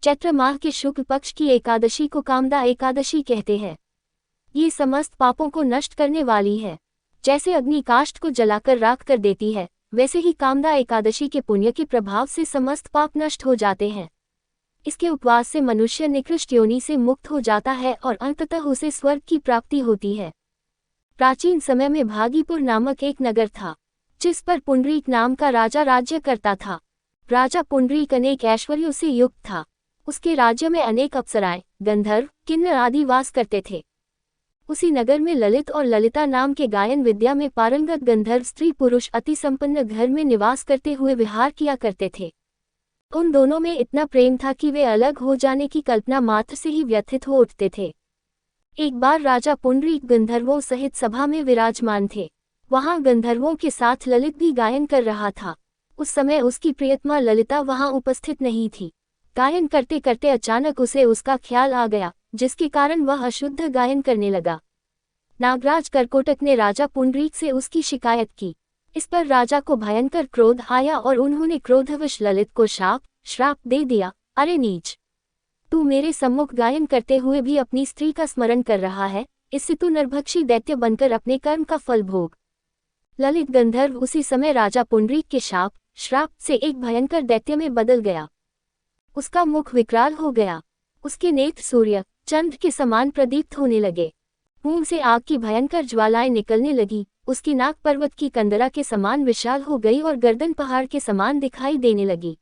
चैत्र माह के शुक्ल पक्ष की एकादशी को कामदा एकादशी कहते हैं। ये समस्त पापों को नष्ट करने वाली है। जैसे अग्नि काष्ठ को जलाकर राख कर देती है, वैसे ही कामदा एकादशी के पुण्य के प्रभाव से समस्त पाप नष्ट हो जाते हैं। इसके उपवास से मनुष्य निकृष्ट योनि से मुक्त हो जाता है और अंततः उसे स्वर्ग की प्राप्ति होती है। प्राचीन समय में भागीपुर नामक एक नगर था, जिस पर पुंडरीक नाम का राजा राज्य करता था। राजा पुंडरीक अनेक ऐश्वर्यों से युक्त था। उसके राज्य में अनेक अप्सराएं, गंधर्व, किन्नर आदि वास करते थे। उसी नगर में ललित और ललिता नाम के गायन विद्या में पारंगत गंधर्व स्त्री पुरुष अति संपन्न घर में निवास करते हुए विहार किया करते थे। उन दोनों में इतना प्रेम था कि वे अलग हो जाने की कल्पना मात्र से ही व्यथित हो उठते थे। एक बार राजा पुंडरीक गंधर्वों सहित सभा में विराजमान थे। वहां गंधर्वों के साथ ललित भी गायन कर रहा था। उस समय उसकी प्रियतमा ललिता वहां उपस्थित नहीं थी। गायन करते करते अचानक उसे उसका ख्याल आ गया, जिसके कारण वह अशुद्ध गायन करने लगा। नागराज करकोटक ने राजा पुंडरीक से उसकी शिकायत की। इस पर राजा को भयंकर क्रोध आया और उन्होंने क्रोधवश ललित को श्राप दे दिया। अरे नीच, तू मेरे सम्मुख गायन करते हुए भी अपनी स्त्री का स्मरण कर रहा है, इससे तू नरभक्षी दैत्य बनकर अपने कर्म का फल भोग। ललित गंधर्व उसी समय राजा पुंडरीक के श्राप से एक भयंकर दैत्य में बदल गया। उसका मुख विकराल हो गया, उसके नेत्र सूर्य चंद्र के समान प्रदीप्त होने लगे, मुंह से आग की भयंकर ज्वालाएं निकलने लगी। उसकी नाक पर्वत की कंदरा के समान विशाल हो गई और गर्दन पहाड़ के समान दिखाई देने लगी।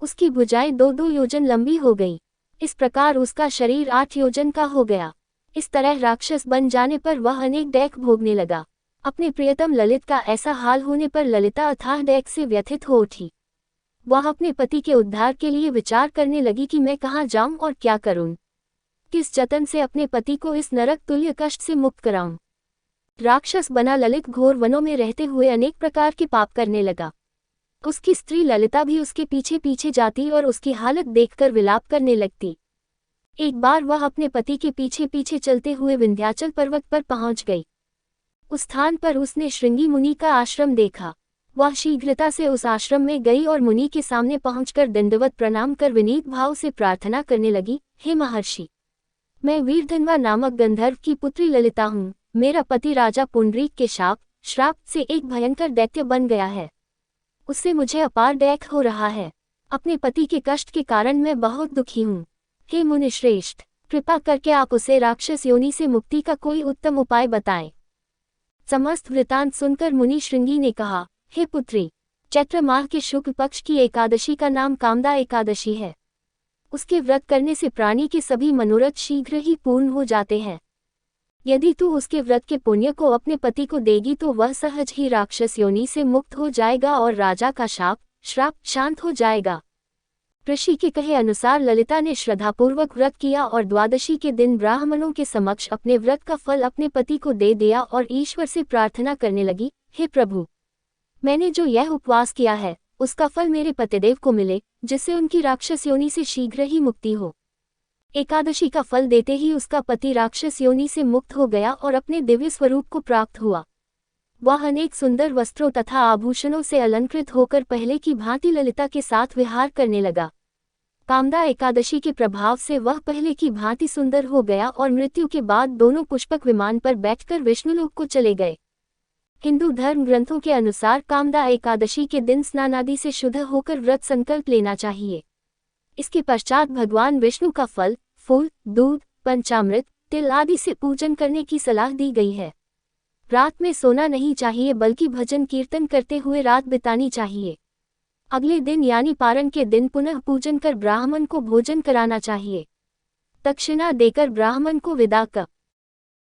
उसकी भुजाएं 2-2 योजन लंबी हो गई। इस प्रकार उसका शरीर 8 योजन का हो गया। इस तरह राक्षस बन जाने पर वह अनेक दैख भोगने लगा। अपने प्रियतम ललित का ऐसा हाल होने पर ललिता अथाह दैख से व्यथित हो उठी। वह अपने पति के उद्धार के लिए विचार करने लगी कि मैं कहाँ जाऊं और क्या करूं, किस जतन से अपने पति को इस नरक तुल्य कष्ट से मुक्त कराऊं। राक्षस बना ललित घोर वनों में रहते हुए अनेक प्रकार के पाप करने लगा। उसकी स्त्री ललिता भी उसके पीछे पीछे जाती और उसकी हालत देखकर विलाप करने लगती। एक बार वह अपने पति के पीछे पीछे चलते हुए विंध्याचल पर्वत पर पहुंच गई। उस स्थान पर उसने श्रृंगी मुनि का आश्रम देखा। वह शीघ्रता से उस आश्रम में गई और मुनि के सामने पहुंचकर दंडवत प्रणाम कर विनीत भाव से प्रार्थना करने लगी। हे महर्षि, मैं वीरधन्वा नामक गंधर्व की पुत्री ललिता हूँ। मेरा पति राजा पुंडरीक के श्राप से एक भयंकर दैत्य बन गया है। उससे मुझे अपार दैख हो रहा है। अपने पति के कष्ट के कारण मैं बहुत दुखी हूँ। हे मुनिश्रेष्ठ, कृपा करके आप उसे राक्षस योनि से मुक्ति का कोई उत्तम उपाय बताएं। समस्त वृतांत सुनकर मुनि श्रृंगी ने कहा, हे पुत्री, चैत्र माह के शुक्ल पक्ष की एकादशी का नाम कामदा एकादशी है। उसके व्रत करने से प्राणी के सभी मनोरथ शीघ्र ही पूर्ण हो जाते हैं। यदि तू उसके व्रत के पुण्य को अपने पति को देगी तो वह सहज ही राक्षस योनि से मुक्त हो जाएगा और राजा का श्राप शांत हो जाएगा। ऋषि के कहे अनुसार ललिता ने श्रद्धापूर्वक व्रत किया और द्वादशी के दिन ब्राह्मणों के समक्ष अपने व्रत का फल अपने पति को दे दिया और ईश्वर से प्रार्थना करने लगी, हे प्रभु, मैंने जो यह उपवास किया है उसका फल मेरे पतिदेव को मिले, जिससे उनकी राक्षस योनि से शीघ्र ही मुक्ति हो। एकादशी का फल देते ही उसका पति राक्षस योनि से मुक्त हो गया और अपने दिव्य स्वरूप को प्राप्त हुआ। वह अनेक सुंदर वस्त्रों तथा आभूषणों से अलंकृत होकर पहले की भांति ललिता के साथ विहार करने लगा। कामदा एकादशी के प्रभाव से वह पहले की भांति सुंदर हो गया और मृत्यु के बाद दोनों पुष्पक विमान पर बैठकर विष्णुलोक को चले गए। हिंदू धर्म ग्रंथों के अनुसार कामदा एकादशी के दिन स्नानादि से शुद्ध होकर व्रत संकल्प लेना चाहिए। इसके पश्चात भगवान विष्णु का फल, फूल, दूध, पंचामृत, तिल आदि से पूजन करने की सलाह दी गई है। रात में सोना नहीं चाहिए बल्कि भजन कीर्तन करते हुए रात बितानी चाहिए। अगले दिन यानी पारण के दिन पुनः पूजन कर ब्राह्मण को भोजन कराना चाहिए। दक्षिणा देकर ब्राह्मण को विदा कर